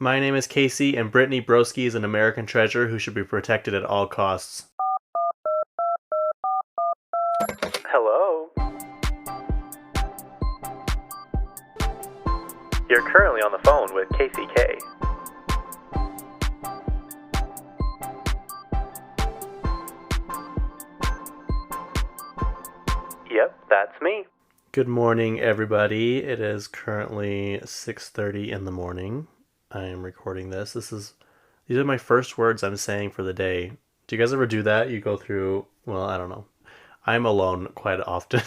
My name is Casey, and Brittany Broski is an American treasure who should be protected at all costs. Hello? You're currently on the phone with Kacey K. Yep, that's me. Good morning, everybody. It is currently 6:30 in the morning. I am recording this. These are my first words I'm saying for the day. Do you guys ever do that? You go through, well, I don't know. I'm alone quite often,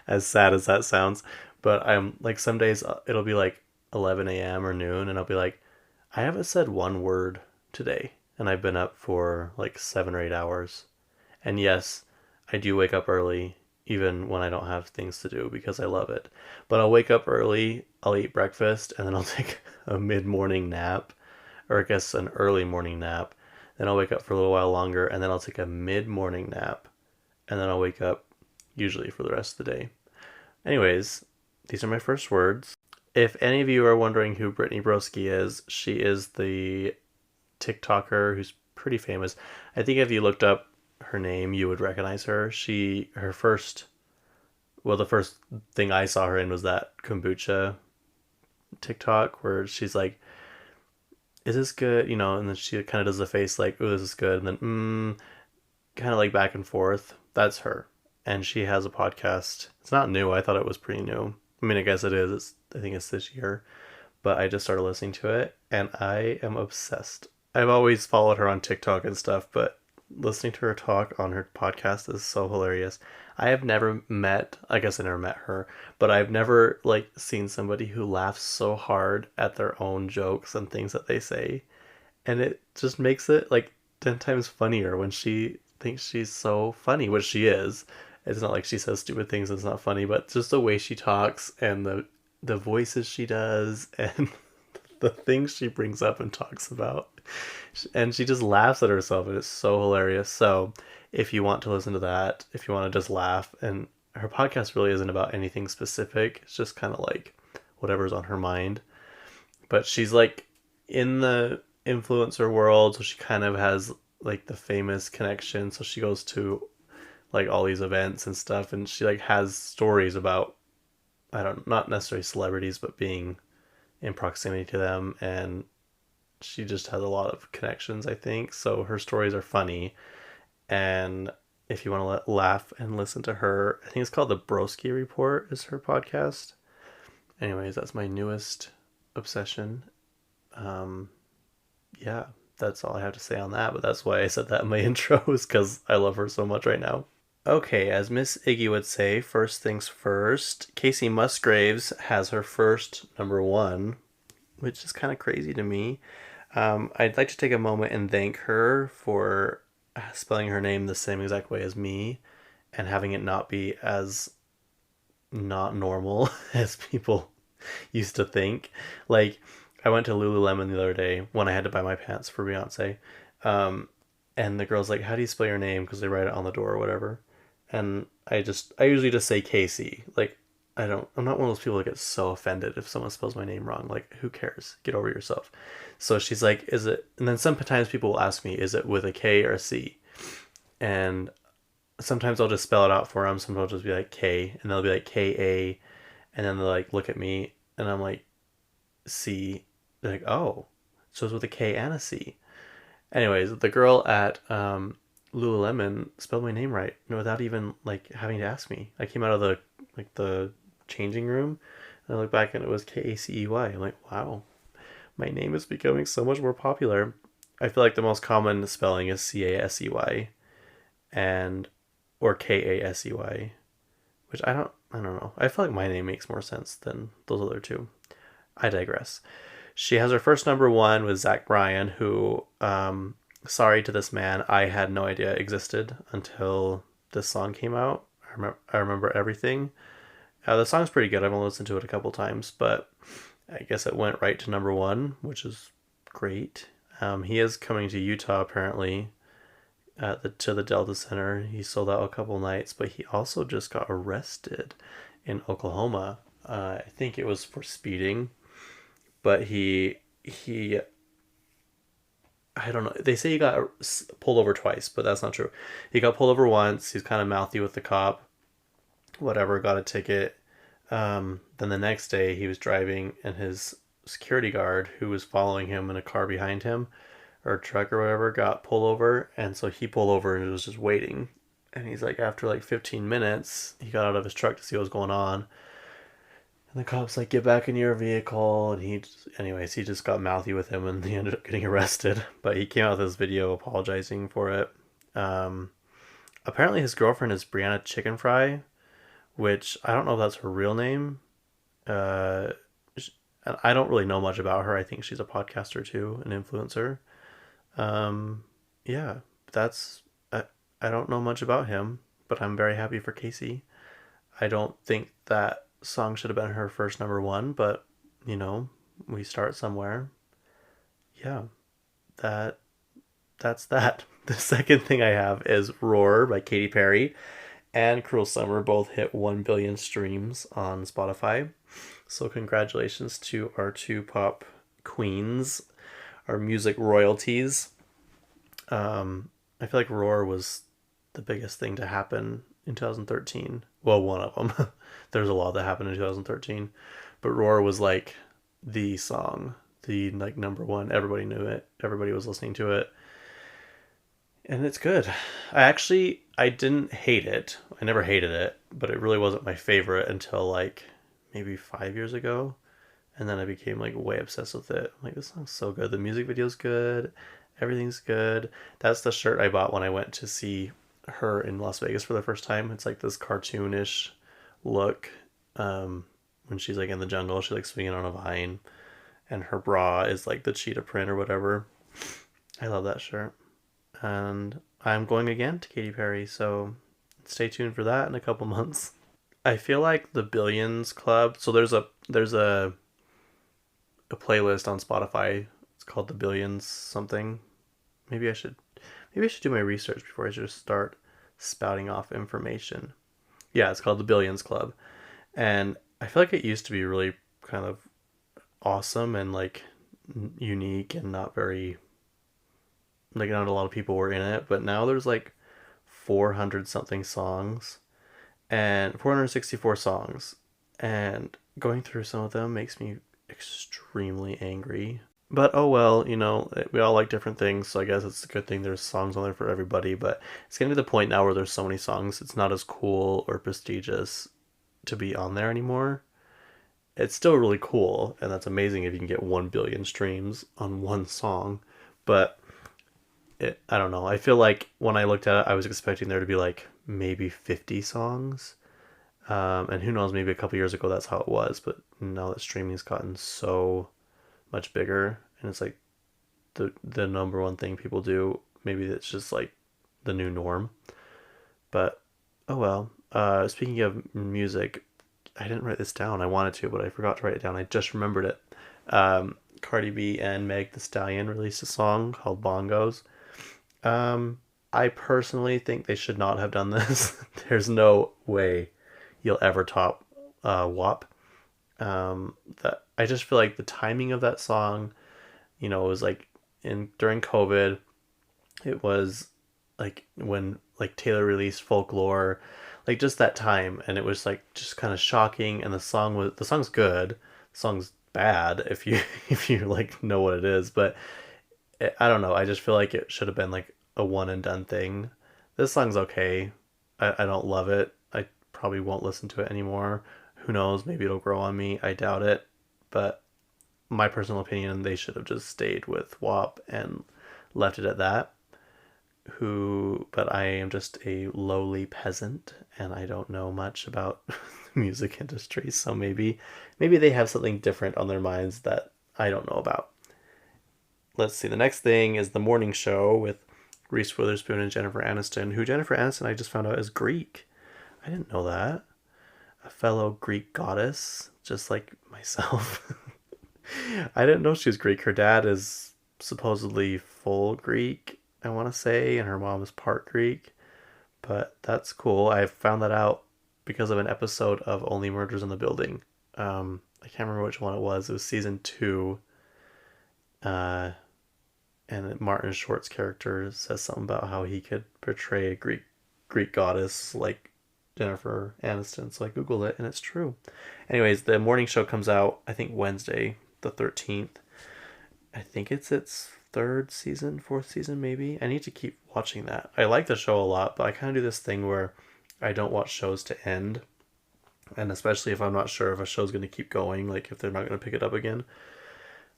as sad as that sounds. But I'm like, some days it'll be like 11 a.m. or noon, and I'll be like, I haven't said one word today. And I've been up for like 7 or 8 hours. And yes, I do wake up early, even when I don't have things to do because I love it. But I'll wake up early, I'll eat breakfast, and then I'll take a mid morning nap, or I guess an early morning nap. Then I'll wake up for a little while longer, and then I'll take a mid morning nap, and then I'll wake up usually for the rest of the day. Anyways, these are my first words. If any of you are wondering who Brittany Broski is, she is the TikToker who's pretty famous. I think if you looked up her name, you would recognize her. The first thing I saw her in was that kombucha TikTok where she's like, is this good? And then she kind of does the face like, oh, this is good. And then, kind of like back and forth. That's her. And she has a podcast. It's not new. I thought it was pretty new. I mean, I guess it is. I think it's this year. But I just started listening to it and I am obsessed. I've always followed her on TikTok and stuff, but listening to her talk on her podcast is so hilarious. I guess I never met her, but I've never like seen somebody who laughs so hard at their own jokes and things that they say. And it just makes it like 10 times funnier when she thinks she's so funny, which she is. It's not like she says stupid things that's not funny, but just the way she talks and the voices she does and the things she brings up and talks about. And she just laughs at herself, and it's so hilarious. So if you want to listen to that, if you want to just laugh, and her podcast really isn't about anything specific, it's just kind of like whatever's on her mind. But she's like in the influencer world, so she kind of has like the famous connection. So she goes to like all these events and stuff, and she like has stories about, not necessarily celebrities, but being in proximity to them, and she just has a lot of connections, I think. So her stories are funny, and if you want to laugh and listen to her, I think it's called the Broski Report is her podcast. Anyways, that's my newest obsession. Yeah, that's all I have to say on that, but that's why I said that in my intro, is because I love her so much right now. Okay, as Miss Iggy would say, first things first, Kacey Musgraves has her first number one, which is kind of crazy to me. I'd like to take a moment and thank her for spelling her name the same exact way as me and having it not be as not normal as people used to think. Like, I went to Lululemon the other day when I had to buy my pants for Beyonce. And the girl's like, how do you spell your name? Because they write it on the door or whatever. And I usually just say Casey. Like, I'm not one of those people that get so offended if someone spells my name wrong. Like, who cares? Get over yourself. So she's like, is it, and then sometimes people will ask me, is it with a K or a C? And sometimes I'll just spell it out for them. Sometimes I'll just be like K, and they'll be like K-A, and then they'll like look at me, and I'm like, C. They're like, oh, so it's with a K and a C. Anyways, the girl at Lululemon spelled my name right without even like having to ask me. I came out of the changing room and I looked back and it was Kacey. I'm like, wow, my name is becoming so much more popular. I feel like the most common spelling is Casey and or Kasey, which I don't know. I feel like my name makes more sense than those other two. I digress. She has her first number one with Zach Bryan, who sorry to this man, I had no idea existed until this song came out. I remember everything. The song's pretty good. I've only listened to it a couple times, but I guess it went right to number one, which is great. He is coming to Utah apparently, to the Delta Center. He sold out a couple nights, but he also just got arrested in Oklahoma. I think it was for speeding, but he he, I don't know. They say he got pulled over twice, but that's not true. He got pulled over once. He's kind of mouthy with the cop. Whatever, got a ticket. Then the next day, he was driving, and his security guard, who was following him in a car behind him, or truck or whatever, got pulled over, and so he pulled over and was just waiting. And he's like, after like 15 minutes, he got out of his truck to see what was going on. And the cop's like, get back in your vehicle. And anyways, he just got mouthy with him and he ended up getting arrested. But he came out with this video apologizing for it. Um, Apparently, his girlfriend is Brianna Chicken Fry, which I don't know if that's her real name. Uh, I don't really know much about her. I think she's a podcaster too, an influencer. Um, yeah, that's I don't know much about him, but I'm very happy for Kacey. I don't think that song should have been her first number one, but you know, we start somewhere. Yeah, that that's that. The second thing I have is Roar by Katy Perry and Cruel Summer both hit 1 billion streams on Spotify. So congratulations to our two pop queens, our music royalties. I feel like Roar was the biggest thing to happen in 2013. Well, one of them. There's a lot that happened in 2013, but Roar was like the song, the like number one. Everybody knew it. Everybody was listening to it, and it's good. I didn't hate it. I never hated it, but it really wasn't my favorite until like maybe 5 years ago, and then I became like way obsessed with it. I'm like, this song's so good. The music video's good. Everything's good. That's the shirt I bought when I went to see her in Las Vegas for the first time. It's like this cartoonish look. When she's like in the jungle, she's like swinging on a vine, and her bra is like the cheetah print or whatever. I love that shirt. And I'm going again to Katy Perry, so stay tuned for that in a couple months. I feel like the Billions Club. So there's a playlist on Spotify. It's called the Billions something. Maybe I should maybe I should do my research before I just start spouting off information. Yeah, it's called the Billions Club, and I feel like it used to be really kind of awesome and like unique and not very like not a lot of people were in it, but now there's like 400 something songs and 464 songs, and going through some of them makes me extremely angry. But oh well, we all like different things, so I guess it's a good thing there's songs on there for everybody. But it's getting to the point now where there's so many songs, it's not as cool or prestigious to be on there anymore. It's still really cool, and that's amazing if you can get 1 billion streams on one song. But I don't know. I feel like when I looked at it, I was expecting there to be like maybe 50 songs. And who knows, maybe a couple years ago that's how it was. But now that streaming's gotten so much bigger, and it's like the number one thing people do. Maybe it's just like the new norm. But oh well. Speaking of music, I didn't write this down. I wanted to, but I forgot to write it down. I just remembered it. Cardi B and Meg The Stallion released a song called Bongos. Um, I personally think they should not have done this. There's no way you'll ever top WAP. That I just feel like the timing of that song, it was like in during COVID. It was like when like Taylor released Folklore, like just that time, and it was like just kind of shocking. And the song's good. The song's bad if you if you like know what it is, but I don't know. I just feel like it should have been like a one and done thing. This song's okay. I don't love it. I probably won't listen to it anymore. Who knows? Maybe it'll grow on me. I doubt it. But my personal opinion, they should have just stayed with WAP and left it at that. But I am just a lowly peasant and I don't know much about the music industry. So maybe they have something different on their minds that I don't know about. Let's see. The next thing is the morning show with Reese Witherspoon and Jennifer Aniston, who Jennifer Aniston I just found out is Greek. I didn't know that. A fellow Greek goddess, just like myself. I didn't know she was Greek. Her dad is supposedly full Greek, I want to say, and her mom is part Greek. But that's cool. I found that out because of an episode of Only Murders in the Building. I can't remember which one it was. It was season 2, Uh, and Martin Short's character says something about how he could portray a Greek goddess like Jennifer Aniston. So I googled it, and it's true. Anyways, the morning show comes out I think Wednesday the 13th. I think it's its third season, fourth season, maybe. I need to keep watching that. I like the show a lot, but I kind of do this thing where I don't watch shows to end, and especially if I'm not sure if a show's going to keep going, like if they're not going to pick it up again.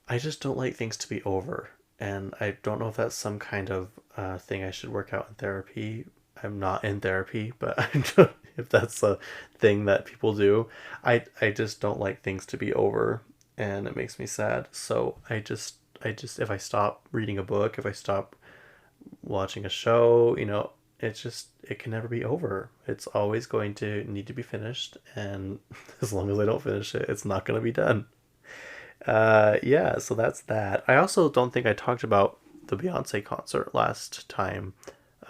I just don't like things to be over, and I don't know if that's some kind of thing I should work out in therapy. I'm not in therapy, but I don't, if that's a thing that people do, I just don't like things to be over, and it makes me sad. So I just if I stop reading a book, if I stop watching a show, it can never be over. It's always going to need to be finished, and as long as I don't finish it, it's not going to be done. Yeah, so that's that. I also don't think I talked about the Beyonce concert last time.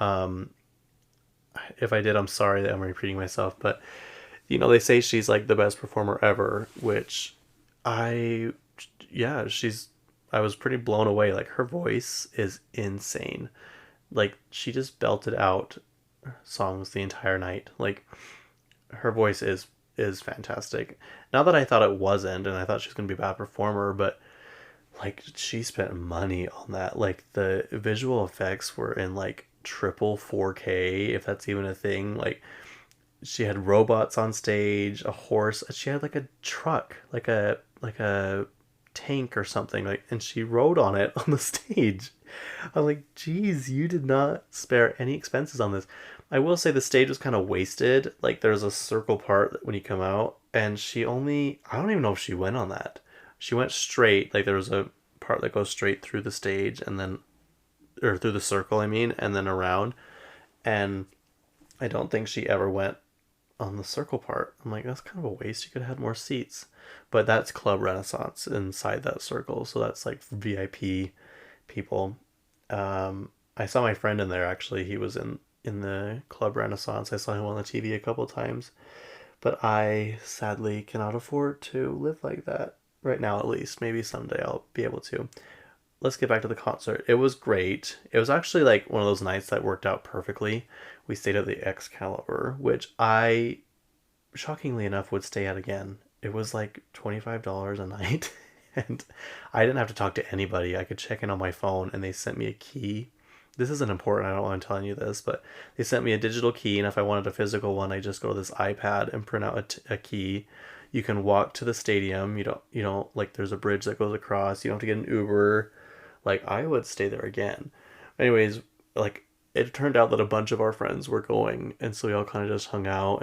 Um, if I did, I'm sorry that I'm repeating myself, but they say she's like the best performer ever, which I, yeah, I was pretty blown away. Like her voice is insane. Like she just belted out songs the entire night. Like her voice is fantastic. Not that I thought it wasn't, and I thought she was gonna be a bad performer, but like she spent money on that. Like the visual effects were in like triple 4K, if that's even a thing. Like she had robots on stage, a horse. She had like a truck, like a tank or something, like, and she rode on it on the stage. I'm like, geez, you did not spare any expenses on this. I will say the stage was kind of wasted. Like there's a circle part when you come out, and I don't even know if she went on that. She went straight. Like there was a part that goes straight through the stage and then, or through the circle, I mean, and then around. And I don't think she ever went on the circle part. I'm like, that's kind of a waste. You could have had more seats. But that's Club Renaissance inside that circle. So that's like VIP people. I saw my friend in there actually. He was in the Club Renaissance. I saw him on the TV a couple times. But I sadly cannot afford to live like that right now, at least. Maybe someday I'll be able to. Let's get back to the concert. It was great. It was actually like one of those nights that worked out perfectly. We stayed at the Excalibur, which I, shockingly enough, would stay at again. It was like $25 a night. And I didn't have to talk to anybody. I could check in on my phone, and they sent me a key. This isn't important. I don't want to telling you this, but they sent me a digital key, and if I wanted a physical one, I just go to this iPad and print out a key. You can walk to the stadium. You don't like there's a bridge that goes across. You don't have to get an Uber. Like I would stay there again. Anyways, like it turned out that a bunch of our friends were going, and so we all kind of just hung out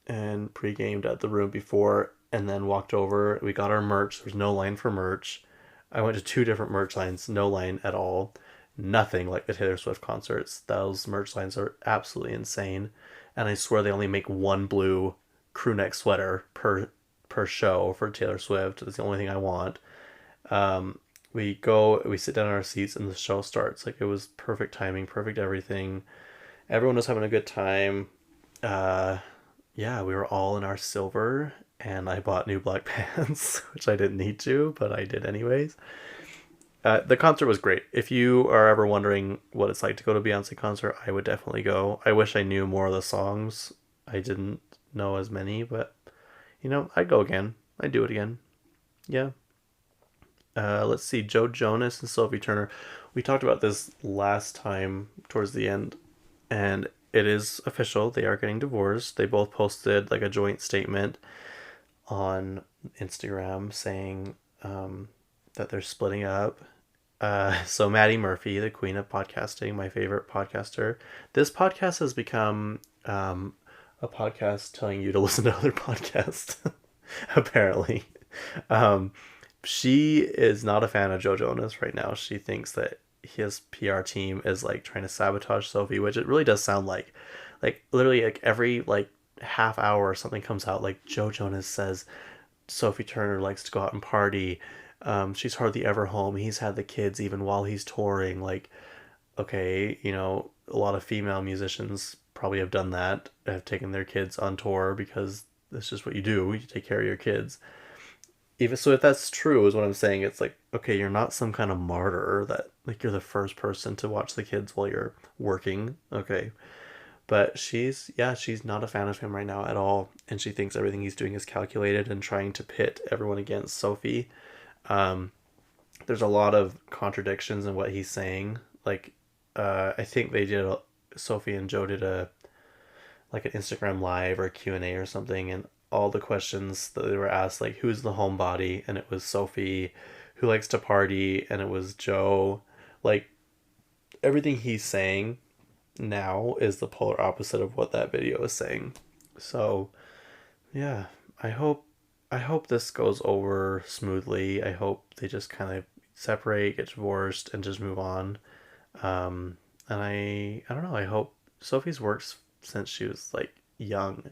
and pre-gamed at the room before, and then walked over. We got our merch. There's no line for merch. I went to two different merch lines, no line at all. Nothing like the Taylor Swift concerts. Those merch lines are absolutely insane, and I swear they only make one blue crew neck sweater per show for Taylor Swift. That's the only thing I want. Um, we sit down in our seats, and the show starts. Like it was perfect timing, perfect everything. Everyone was having a good time. Uh, yeah, we were all in our silver, and I bought new black pants, which I didn't need to, but I did anyways. The concert was great. If you are ever wondering what it's like to go to a Beyonce concert, I would definitely go. I wish I knew more of the songs. I didn't know as many, but I'd go again. I'd do it again. Yeah. Let's see, Joe Jonas and Sophie Turner. We talked about this last time towards the end, and it is official. They are getting divorced. They both posted like a joint statement on Instagram saying that they're splitting up. So Maddie Murphy, the queen of podcasting, my favorite podcaster. This podcast has become a podcast telling you to listen to other podcasts, apparently. Um, she is not a fan of Joe Jonas right now. She thinks that his PR team is like trying to sabotage Sophie, which it really does sound like. Like literally like every like half hour or something comes out like Joe Jonas says Sophie Turner likes to go out and party. She's hardly ever home. He's had the kids even while he's touring. Like, okay, a lot of female musicians probably have done that, have taken their kids on tour because that's just what you do. You take care of your kids. even so, if that's true, is what I'm saying. It's like, okay, you're not some kind of martyr that like you're the first person to watch the kids while you're working. Okay, but she's not a fan of him right now at all, and she thinks everything he's doing is calculated and trying to pit everyone against Sophie. Um, there's a lot of contradictions in what he's saying. Like, I think Sophie and Joe did a like an Instagram live or a Q&A or something, and all the questions that they were asked, like who's the homebody, and it was Sophie. Who likes to party, and it was Joe. Like, everything he's saying now is the polar opposite of what that video is saying. So yeah, I hope I hope this goes over smoothly. I hope they just kind of separate, get divorced, and just move on. And I don't know. I hope Sophie's works since she was like young,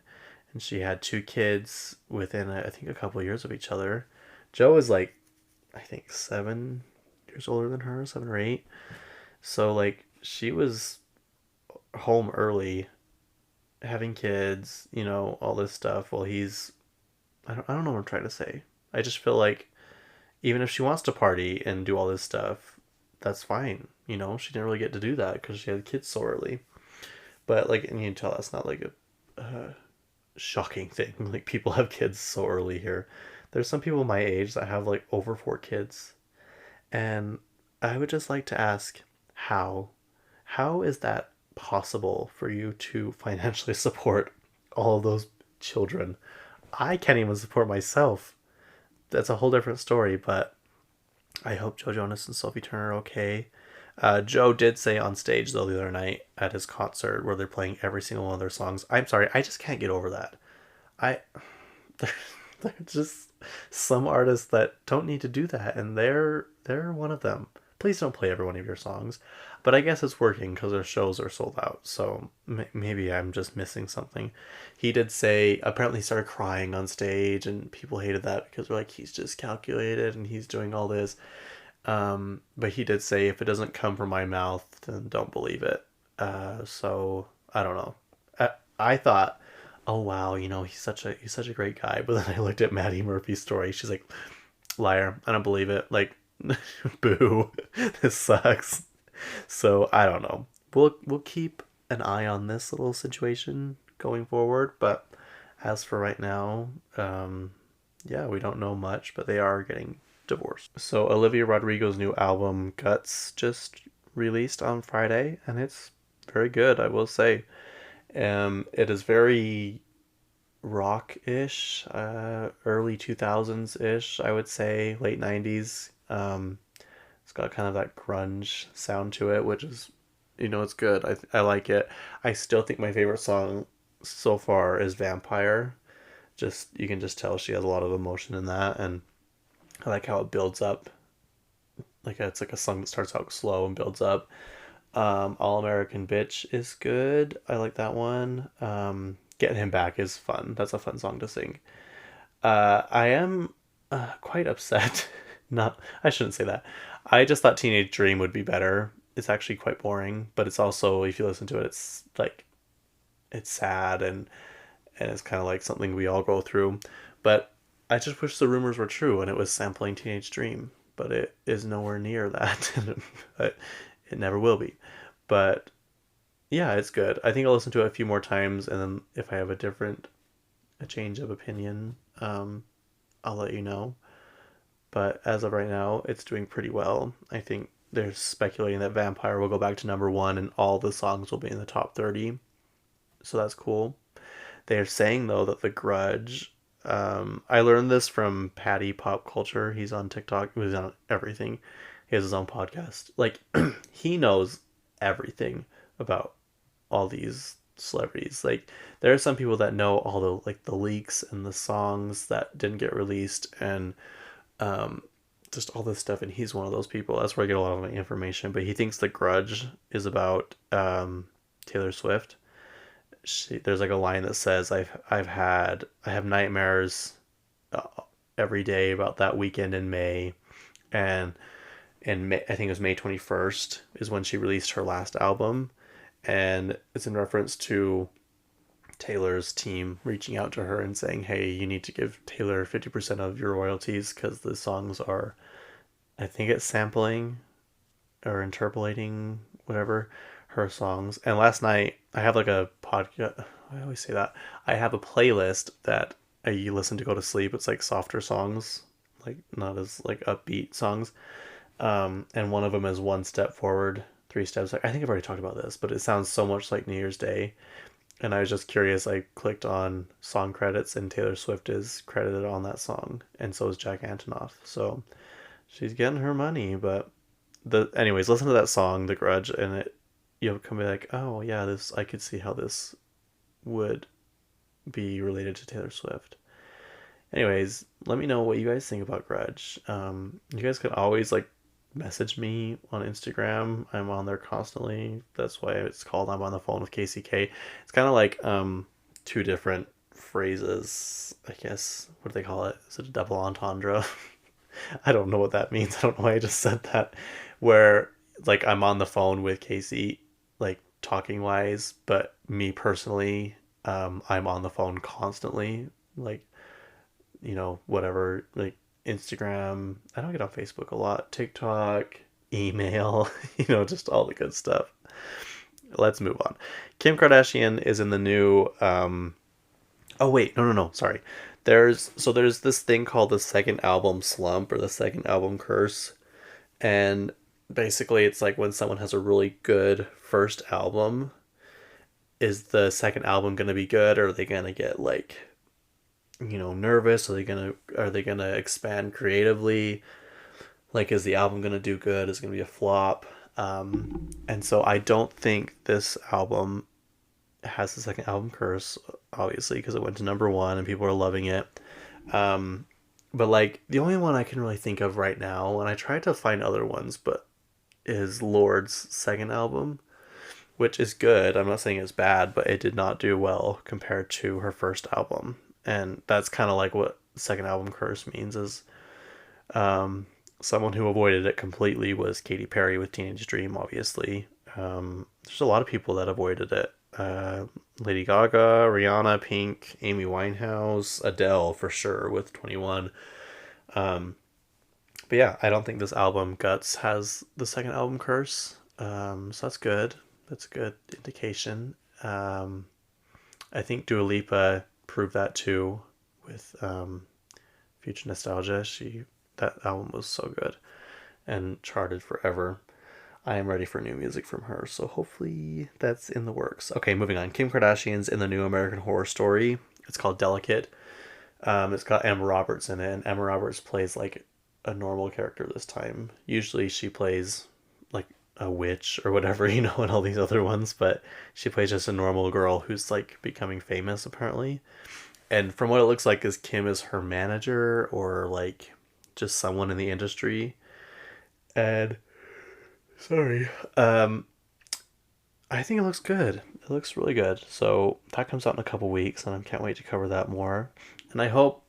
and she had two kids within I think a couple of years of each other. Joe is like I think 7 years older than her, 7 or 8. So like she was home early, having kids, all this stuff. While I don't know what I'm trying to say. I just feel like even if she wants to party and do all this stuff, that's fine. She didn't really get to do that because she had kids so early. But like, and you can tell that's not like a shocking thing. Like people have kids so early here. There's some people my age that have like over 4 kids, and I would just like to ask how. How is that possible for you to financially support all of those children? I can't even support myself. That's a whole different story, but I hope Joe Jonas and Sophie Turner are okay. Joe did say on stage though the other night at his concert where they're playing every single one of their songs. I'm sorry, I just can't get over that. I they're just some artists that don't need to do that, and they're one of them. Please don't play every one of your songs. But I guess it's working because their shows are sold out. So maybe I'm just missing something. He did say apparently he started crying on stage, and people hated that because they're like he's just calculated and he's doing all this. But he did say if it doesn't come from my mouth, then don't believe it. So I don't know. I thought, oh wow, he's such a great guy. But then I looked at Maddie Murphy's story. She's like, liar. I don't believe it. Like, boo. This sucks. So I don't know. We'll keep an eye on this little situation going forward. But as for right now, yeah, we don't know much. But they are getting divorced. So Olivia Rodrigo's new album Guts just released on Friday, and it's very good. I will say. It is very rock-ish, early 2000s ish, I would say, late 90s. It's got kind of that grunge sound to it, which is, it's good. I like it. I still think my favorite song so far is Vampire. Just you can just tell she has a lot of emotion in that, and I like how it builds up. Like it's like a song that starts out slow and builds up. All American Bitch is good. I like that one. Getting Him Back is fun. That's a fun song to sing. I am quite upset. Not, I shouldn't say that. I just thought Teenage Dream would be better. It's actually quite boring, but it's also, if you listen to it, it's like, it's sad and it's kind of like something we all go through. But I just wish the rumors were true and it was sampling Teenage Dream, but it is nowhere near that. It never will be. But yeah, it's good. I think I'll listen to it a few more times, and then if I have a change of opinion, I'll let you know. But as of right now, it's doing pretty well. I think they're speculating that Vampire will go back to number one, and all the songs will be in the top 30. So that's cool. They're saying though that The Grudge. I learned this from Patty Pop Culture. He's on TikTok. He's on everything. He has his own podcast. Like he knows everything about all these celebrities. Like there are some people that know all the like the leaks and the songs that didn't get released and um just all this stuff, and he's one of those people. That's where I get a lot of my information. But he thinks The Grudge is about Taylor Swift. There's like a line that says I have nightmares uh, every day about that weekend in May, and in May, I think it was May 21st is when she released her last album, and it's in reference to Taylor's team reaching out to her and saying, "Hey, you need to give Taylor 50% of your royalties because the songs are, I think it's sampling or interpolating whatever her songs." And last night I have like a podcast. I always say that I have a playlist that I listen to go to sleep. It's like softer songs, like not as like upbeat songs. And one of them is One Step Forward, Three Steps Back. I think I've already talked about this, but it sounds so much like New Year's Day. And I was just curious. I clicked on song credits, and Taylor Swift is credited on that song, and so is Jack Antonoff. So she's getting her money. But anyways, listen to that song, The Grudge, and you'll come be like, oh yeah, this I could see how this would be related to Taylor Swift. Anyways, let me know what you guys think about Grudge. You guys can always like message me on Instagram. I'm on there constantly. That's why it's called I'm on the phone with Kacey K. It's kind of like two different phrases, I guess. What do they call it? Is it a double entendre? I don't know what that means. I don't know why I just said that. Where like I'm on the phone with Kacey, like talking wise, but me personally, I'm on the phone constantly, like whatever, like Instagram. I don't get on Facebook a lot. TikTok, email, just all the good stuff. Let's move on. Kim Kardashian is in the new. Oh wait, no, sorry. There's this thing called the second album slump or the second album curse, and basically it's like when someone has a really good first album, is the second album gonna be good, or are they gonna get like nervous? Are they gonna expand creatively? Like, is the album gonna do good? Is it gonna be a flop? And so I don't think this album has the second album curse, obviously, because it went to number one and people are loving it. Um, but like the only one I can really think of right now, and I tried to find other ones, but is Lord's second album, which is good. I'm not saying it's bad, but it did not do well compared to her first album. And that's kind of like what second album curse means is someone who avoided it completely was Katy Perry with Teenage Dream, obviously. There's a lot of people that avoided it. Lady Gaga, Rihanna, Pink, Amy Winehouse, Adele for sure with 21. Um, but yeah, I don't think this album Guts has the second album curse. So that's good. That's a good indication. I think Dua Lipa proved that too with Future Nostalgia. That album was so good and charted forever. I am ready for new music from her, so hopefully that's in the works. Okay, moving on. Kim Kardashian's in the new American Horror Story. It's called Delicate. It's got Emma Roberts in it, and Emma Roberts plays like a normal character this time. Usually she plays like a witch or whatever, in all these other ones, but she plays just a normal girl who's like becoming famous apparently. And from what it looks like is Kim is her manager or like just someone in the industry. And sorry. I think it looks good. It looks really good. So that comes out in a couple weeks and I can't wait to cover that more. And I hope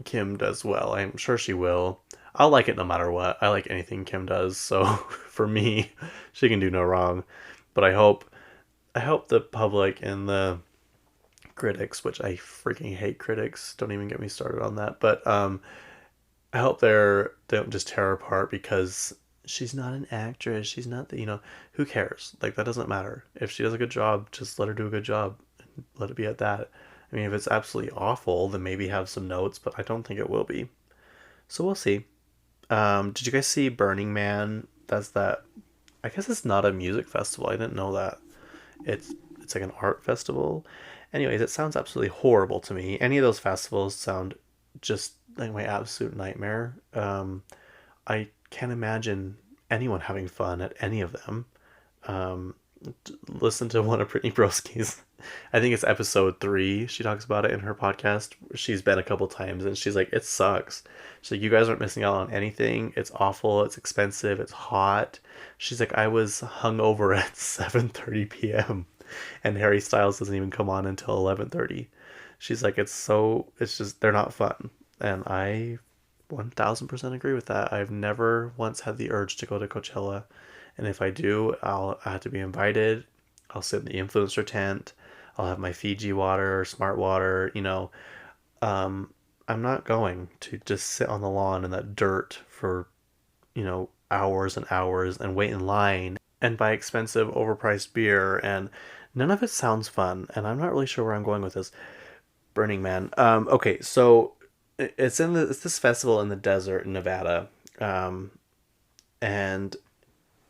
Kim does well. I'm sure she will. I'll like it no matter what. I like anything Kim does. So for me, she can do no wrong. But I hope the public and the critics, which I freaking hate critics, don't even get me started on that. But I hope they don't just tear her apart because she's not an actress. She's not who cares? Like that doesn't matter. If she does a good job, just let her do a good job. And let it be at that. I mean, if it's absolutely awful, then maybe have some notes, but I don't think it will be. So we'll see. Did you guys see Burning Man? That's that. I guess it's not a music festival. I didn't know that. It's it's like an art festival. Anyways, it sounds absolutely horrible to me. Any of those festivals sound just like my absolute nightmare. I can't imagine anyone having fun at any of them. Um, Listen to one of Brittany Broski's. I think it's episode 3. She talks about it in her podcast. She's been a couple times and she's like, it sucks. She's like, you guys aren't missing out on anything. It's awful. It's expensive. It's hot. She's like, I was hungover at 7:30 p.m. and Harry Styles doesn't even come on until 11:30. She's like, it's just they're not fun, and I 1000% agree with that. I've never once had the urge to go to Coachella, and if I do, I have to be invited. I'll sit in the influencer tent. I'll have my Fiji water or Smart Water, um, I'm not going to just sit on the lawn in that dirt for, hours and hours and wait in line and buy expensive, overpriced beer. And none of it sounds fun. And I'm not really sure where I'm going with this. Burning Man. Okay, so it's this festival in the desert in Nevada. Um, and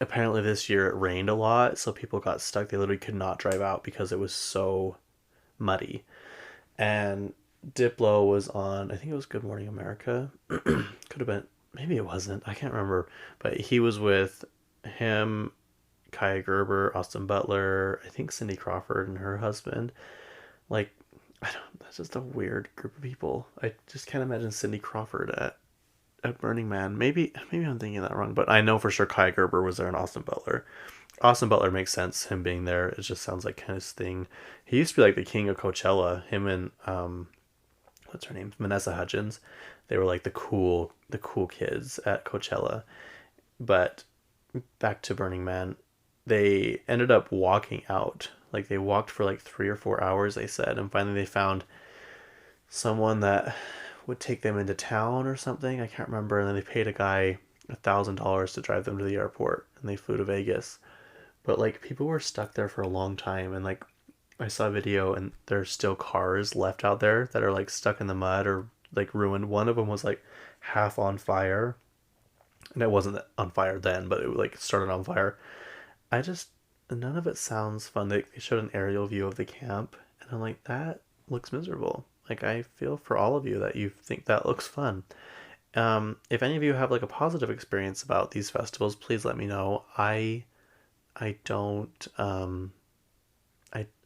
apparently this year it rained a lot, so people got stuck. They literally could not drive out because it was so muddy. And Diplo was on, I think it was Good Morning America. Could have been, maybe it wasn't. I can't remember. But he was with him, Kaya Gerber, Austin Butler, I think Cindy Crawford and her husband. Like, I don't. That's just a weird group of people. I just can't imagine Cindy Crawford at Burning Man. Maybe I'm thinking that wrong, but I know for sure Kaya Gerber was there and Austin Butler. Austin Butler makes sense. Him being there, it just sounds like kind of his thing. He used to be like the king of Coachella. Him and what's her name, Vanessa Hudgens. They were like the cool kids at Coachella. But back to Burning Man, they ended up walking out. Like they walked for like 3 or 4 hours, they said, and finally they found someone that would take them into town or something. I can't remember. And then they paid a guy $1,000 to drive them to the airport, and they flew to Vegas. But like people were stuck there for a long time, and like I saw a video, and there's still cars left out there that are like stuck in the mud or like ruined. One of them was like half on fire, and it wasn't on fire then, but it like started on fire. I just none of it sounds fun. They showed an aerial view of the camp, and I'm like, that looks miserable. Like I feel for all of you that you think that looks fun. If any of you have like a positive experience about these festivals, please let me know. I don't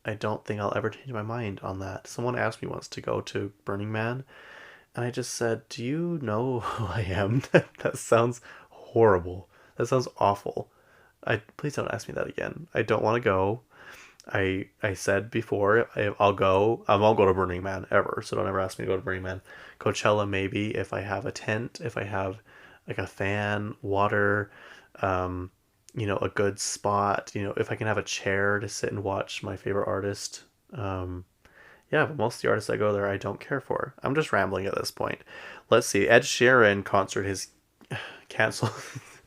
I don't think I'll ever change my mind on that. Someone asked me once to go to Burning Man, and I just said, "Do you know who I am?" That sounds horrible. That sounds awful. I Please don't ask me that again. I don't want to go. I said before I'll go. I won't go to Burning Man ever. So don't ever ask me to go to Burning Man. Coachella maybe if I have a tent, if I have like a fan, water, um, a good spot. If I can have a chair to sit and watch my favorite artist. Yeah, but most of the artists that go there I don't care for. I'm just rambling at this point. Let's see. Ed Sheeran concert his canceled.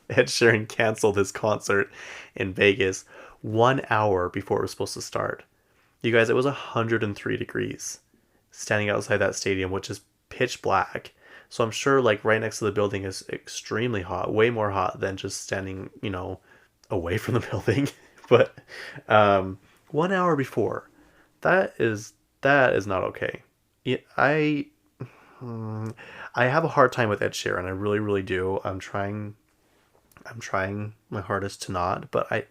Ed Sheeran canceled his concert in Vegas 1 hour before it was supposed to start. You guys, it was 103 degrees standing outside that stadium, which is pitch black. So I'm sure like right next to the building is extremely hot, way more hot than just standing, away from the building. But 1 hour before, that is not okay. Yeah, I have a hard time with Ed Sheeran. I really, really do. I'm trying my hardest to not, but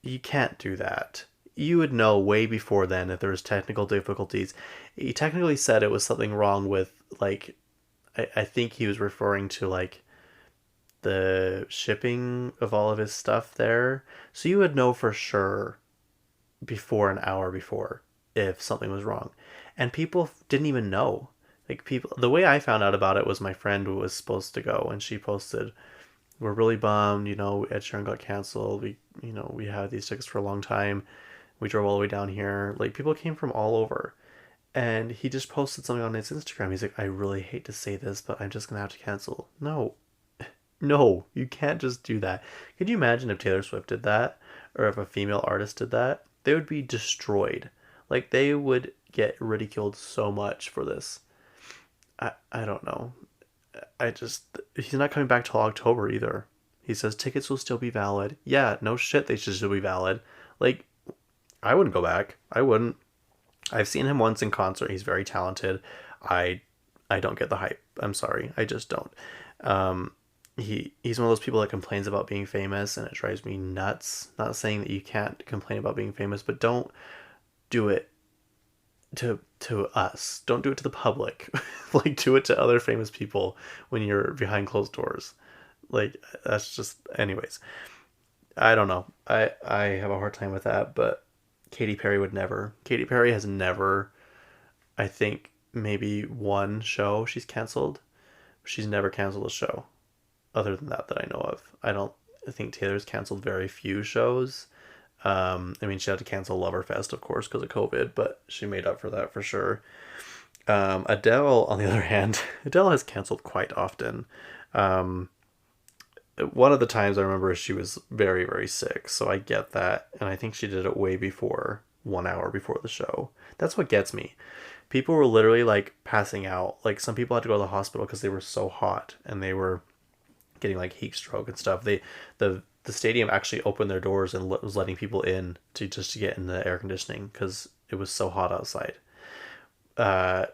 you can't do that. You would know way before then if there was technical difficulties. He technically said it was something wrong with like I think he was referring to like the shipping of all of his stuff there. So you would know for sure before an hour before if something was wrong. And people didn't even know. Like people the way I found out about it was my friend was supposed to go and she posted, "We're really bummed, Ed Sheeran got canceled. We had these tickets for a long time. We drove all the way down here." Like people came from all over. And he just posted something on his Instagram. He's like, "I really hate to say this, but I'm just gonna have to cancel." No, no, you can't just do that. Could you imagine if Taylor Swift did that? Or if a female artist did that? They would be destroyed. Like they would get ridiculed so much for this. I don't know. He's not coming back till October either. He says tickets will still be valid. Yeah, no shit, they should still be valid. Like, I wouldn't go back. I wouldn't. I've seen him once in concert. He's very talented. I I don't get the hype. I'm sorry. I just don't. Um, he's one of those people that complains about being famous, and it drives me nuts. Not saying that you can't complain about being famous, but don't do it to us. Don't do it to the public. Like do it to other famous people when you're behind closed doors. Like that's just anyways. I don't know. I have a hard time with that, but Katy Perry would never. Katy Perry has never, I think maybe one show she's canceled. She's never canceled a show other than that I know of. I think Taylor's canceled very few shows. I mean, she had to cancel Loverfest, of course, because of COVID, but she made up for that for sure. Adele, on the other hand, Adele has canceled quite often. Um, one of the times I remember she was very, very sick, so I get that, and I think she did it way before 1 hour before the show. That's what gets me. People were literally like passing out. Like some people had to go to the hospital because they were so hot and they were getting like heat stroke and stuff. The stadium actually opened their doors and was letting people in to just to get in the air conditioning because it was so hot outside. Uh,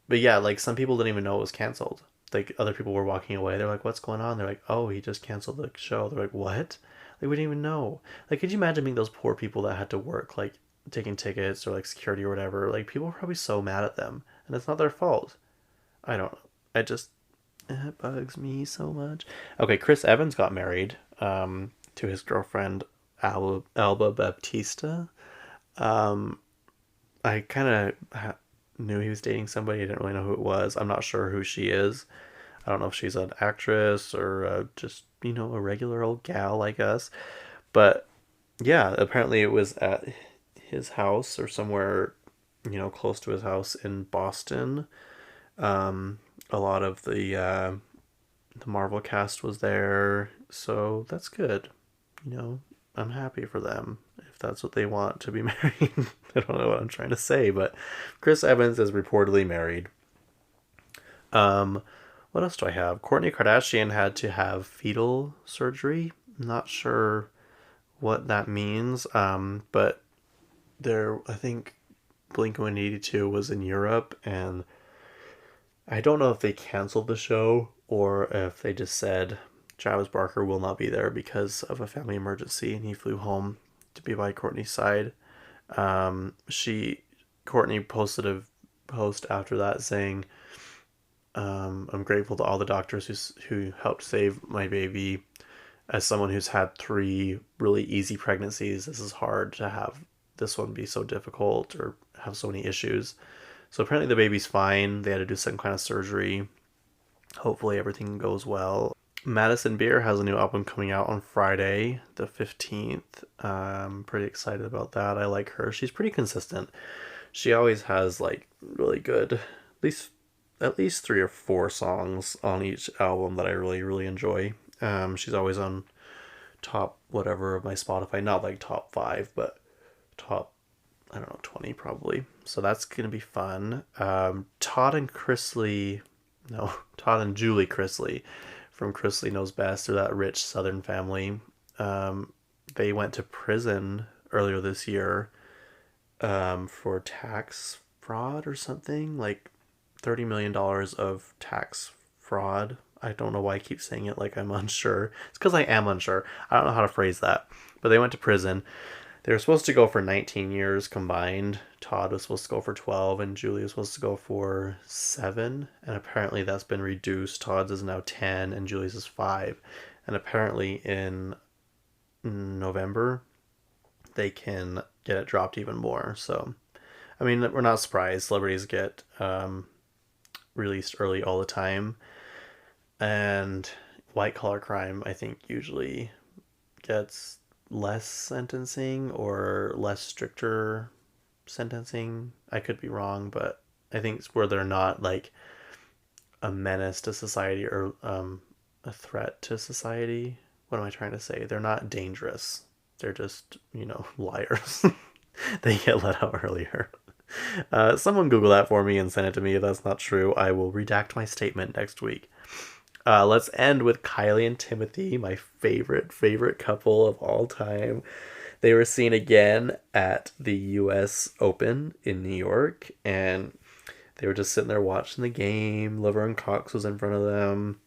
but yeah, like some people didn't even know it was canceled. Like other people were walking away. They're like, "What's going on?" They're like, "Oh, he just canceled the show." They're like, "What?" Like we didn't even know. Like, could you imagine being those poor people that had to work like taking tickets or like security or whatever? Like people were probably so mad at them, and it's not their fault. I don't know. I just it bugs me so much. Okay, Chris Evans got married to his girlfriend Alba Baptista. Um, I kind of knew he was dating somebody. I didn't really know who it was. I'm not sure who she is. I don't know if she's an actress or just, a regular old gal like us. But yeah, apparently it was at his house or somewhere, close to his house in Boston. A lot of the Marvel cast was there, so that's good. You know, I'm happy for them if that's what they want to be married. I don't know what I'm trying to say, but Chris Evans is reportedly married. Um, what else do I have? Kourtney Kardashian had to have fetal surgery. Not sure what that means, but I think Blink 182 was in Europe, and I don't know if they canceled the show or if they just said Travis Barker will not be there because of a family emergency and he flew home to be by Courtney's side. She Courtney posted a post after that saying, "I'm grateful to all the doctors who helped save my baby. As someone who's had three really easy pregnancies, this is hard to have this one be so difficult or have so many issues." So apparently the baby's fine. They had to do some kind of surgery. Hopefully everything goes well. Madison Beer has a new album coming out on Friday, the 15th. I'm pretty excited about that. I like her. She's pretty consistent. She always has like really good, at least 3 or 4 songs on each album that I really, really enjoy. She's always on top whatever of my Spotify, not like top 5, but top, I don't know, 20 probably. So that's gonna be fun. Todd and Julie Chrisley from Chrisley Knows Best. They're that rich Southern family. They went to prison earlier this year for tax fraud or something, like $30 million of tax fraud. I don't know why I keep saying it like I'm unsure. It's because I am unsure. I don't know how to phrase that. But they went to prison. They were supposed to go for 19 years combined. Todd was supposed to go for 12 and Julie was supposed to go for 7. And apparently that's been reduced. Todd's is now 10 and Julie's is 5. And apparently in November they can get it dropped even more. So, I mean, we're not surprised. Celebrities get released early all the time. And white collar crime, I think, usually gets less sentencing or less stricter sentencing. I could be wrong, but I think it's where they're not like a menace to society or a threat to society. What am I trying to say? They're not dangerous. They're just, liars. They get let out earlier. Someone Google that for me and send it to me. If that's not true, I will redact my statement next week. Let's end with Kylie and Timothy, my favorite couple of all time. They were seen again at the US Open in New York, and they were just sitting there watching the game. Laverne Cox was in front of them.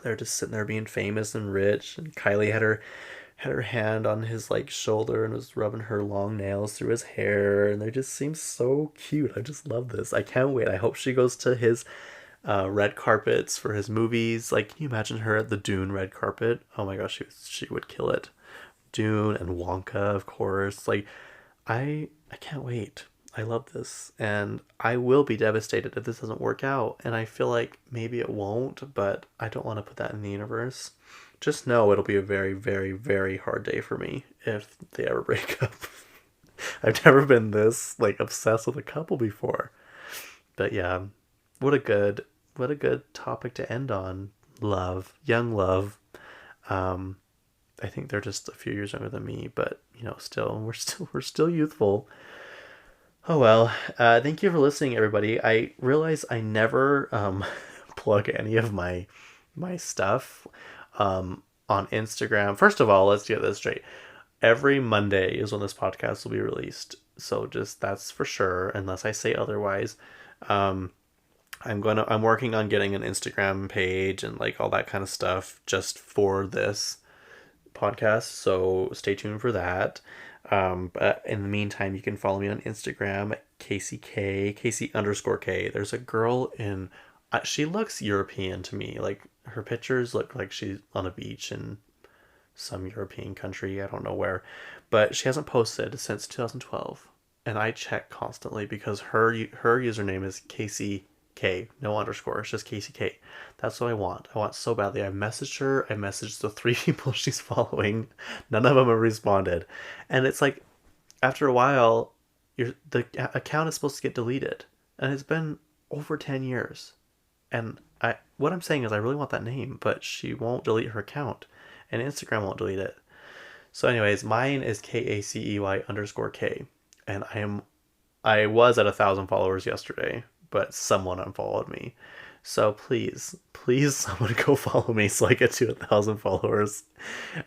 They're just sitting there being famous and rich, and Kylie had her hand on his like shoulder and was rubbing her long nails through his hair, and they just seem so cute. I just love this. I can't wait. I hope she goes to his red carpets for his movies. Like, can you imagine her at the Dune red carpet? Oh my gosh, she would kill it. Dune and Wonka, of course. Like, I can't wait. I love this, and I will be devastated if this doesn't work out. And I feel like maybe it won't, but I don't want to put that in the universe. just know it'll be a very, very, very hard day for me if they ever break up. I've never been this like obsessed with a couple before. But yeah, what a good what a good topic to end on. Love, young love. Um, I think they're just a few years younger than me, but still, we're still youthful. Oh well. Thank you for listening, everybody. I realize I never plug any of my stuff on Instagram. First of all, let's get this straight. Every Monday is when this podcast will be released. So just that's for sure, unless I say otherwise. Um, I'm working on getting an Instagram page and like all that kind of stuff just for this podcast. So stay tuned for that. But in the meantime, you can follow me on Instagram at Kacey K, Kacey underscore K. There's a girl in, she looks European to me. Like her pictures look like she's on a beach in some European country. I don't know where, but she hasn't posted since 2012. And I check constantly because her username is Kacey K, no underscore. It's just Kacey K. That's what I want. I want so badly. I've messaged her. I messaged the three people she's following. None of them have responded, and it's like after a while, the account is supposed to get deleted, and it's been over 10 years. And what I'm saying is I really want that name, but she won't delete her account, and Instagram won't delete it. So, anyways, mine is Kacey underscore K, and I was at 1,000 followers yesterday, but someone unfollowed me. So please, someone go follow me so I get to 1,000 followers.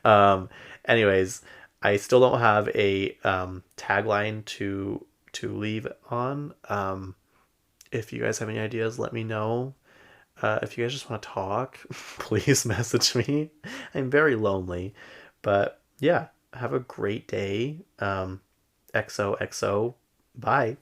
Um, anyways, I still don't have a tagline to leave on. If you guys have any ideas, let me know. If you guys just want to talk, please message me. I'm very lonely, but yeah, have a great day. XOXO. Bye.